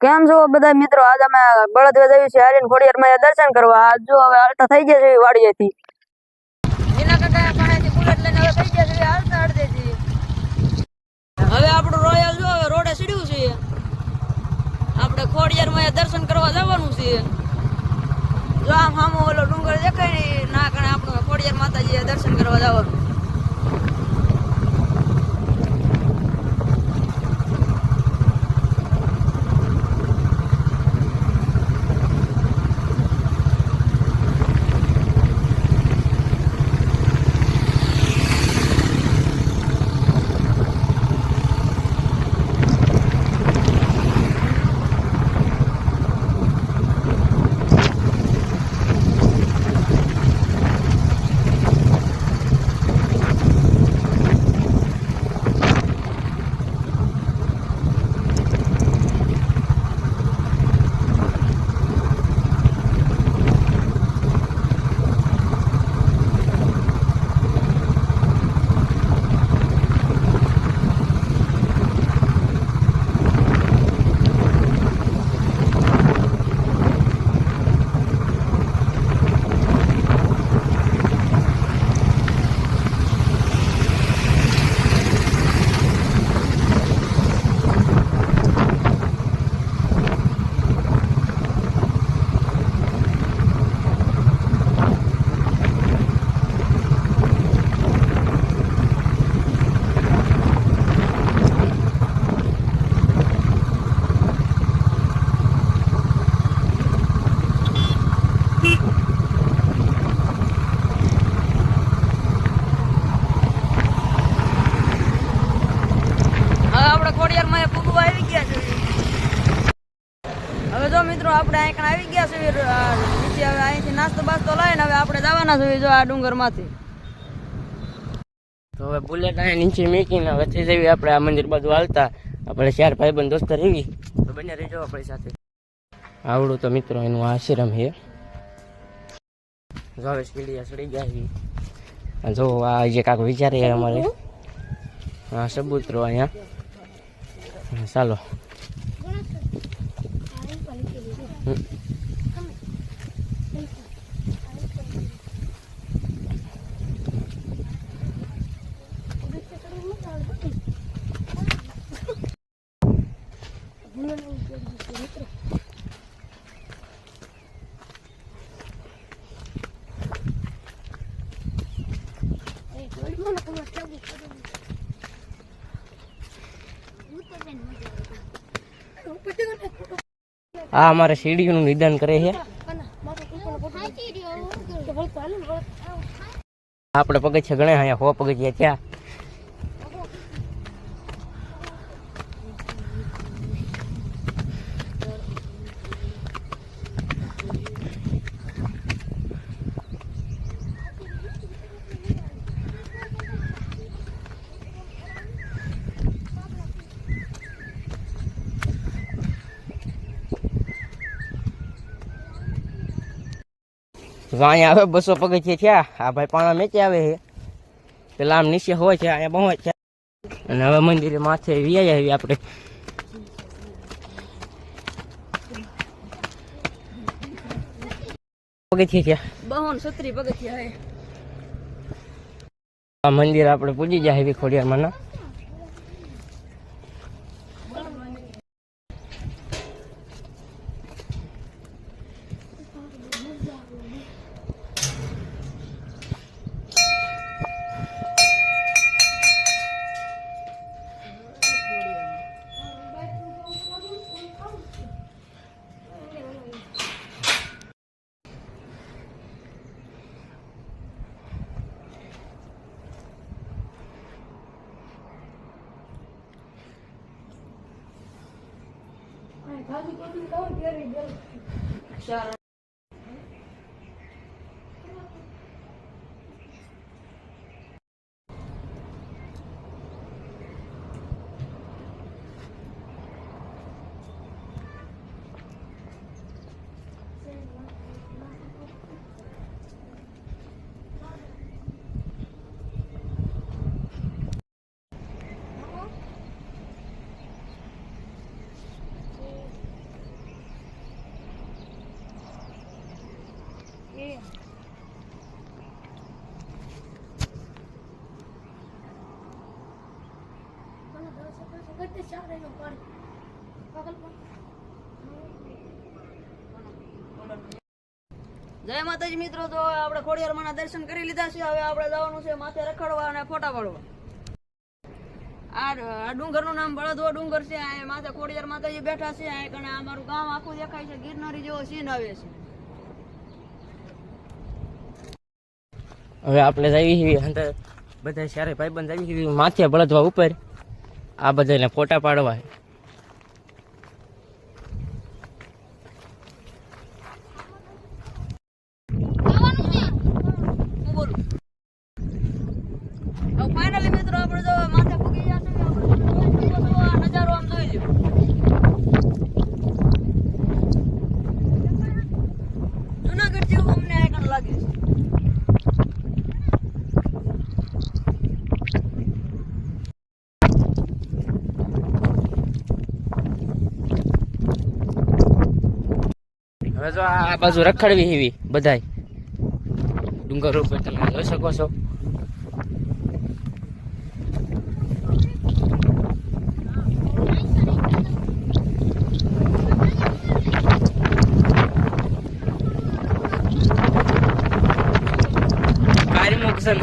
કેમ છો બધા મિત્રો? આજ અમે બળદ જઈએ છીએ હરીને ખોડિયારમાં દર્શન કરવા. આજ જો હવે હાલતા થઈ ગયા છે વાડીએથી. એના કાકા પાસેથી બુલેટ લઈને હવે થઈ ગયા છે હાલતા અડધેથી. હવે આપણું રોયલ જો હવે રોડે સીડ્યું છે. આપણે ખોડિયારમાં દર્શન કરવા જવાનું છે. જો આમ સામો ઓલો ડુંગર દેખાય ને ના કારણે આપણે ખોડિયાર માતાજીએ દર્શન કરવા જવાનું. હવે જો મિત્રો આપણે અહીં આવી ગયા છે નીચે. હવે અહીંથી નાસ્તો બાસ્તો લઈને હવે આપણે જવાના છે જો આ ડુંગર માંથી. તો હવે બુલેટ અહીં નીચે મૂકીને હવે થઈ જઈએ આપણે આ મંદિર બાજુ હાલતા. આપણે 4 ભાઈબંધ દોસ્તો રહેવી તો બંને રહેજો આપણી સાથે. આવડું તો મિત્રો એનું આશ્રમ છે. જો હવે સીડીયા ચડી ગયા જો આ જે કાંક વિચારે અમારે હા સબૂતરો અહીંયા. ચાલો આ અમારે સીડીઓનું નિદાન કરે છે. આપણે પગથિયા ગણે અહીંયા 100 પગથિયા થયા. અહીંયા આવે 200 પગથિયા થયા. આ ભાઈ પાણા મેચે આવે છે. પેલા આમ નીચે હોય છે અહીંયા બહુ છે. અને હવે મંદિરે માથે વ્યાય આવી આપણે. પગથિયા થયા 236 પગથિયા છે. આ મંદિર આપણે પૂજી જાય ખોડિયારમાં ના. જય માતાજી મિત્રો, તો આપણે ખોડિયારમાં દર્શન કરી લીધા છે. હવે આપણે જવાનું છે માથે રખડવા અને ફોટા પાડવા. આ ડુંગરનું નામ બળદવો ડુંગર છે. આ માથે ખોડિયાર માતાજી બેઠા છે. આ કણે અમારું ગામ આખું દેખાય છે. ગિરનારી જેવો સીન આવે છે. હવે આપણે જઈએ છીએ અંદર બધા સારે ભાઈબંધ આવી છીએ માથે બળદવા ઉપર. આ બધાને ફોટા પાડવા. હું બોલું હવે ફાઇનલી મિત્રો આપણે જો માથે પૂગી ગયા છે. આપણે આ નજારો આમ જોઈ લ્યો. જુનાગઢ જેવું અમને આઈકન લાગે છે. હવે જો આ બાજુ રખડવી એવી બધાય ડુંગર ઉપર તમે જોઈ શકો છો. કારી મુકશે ને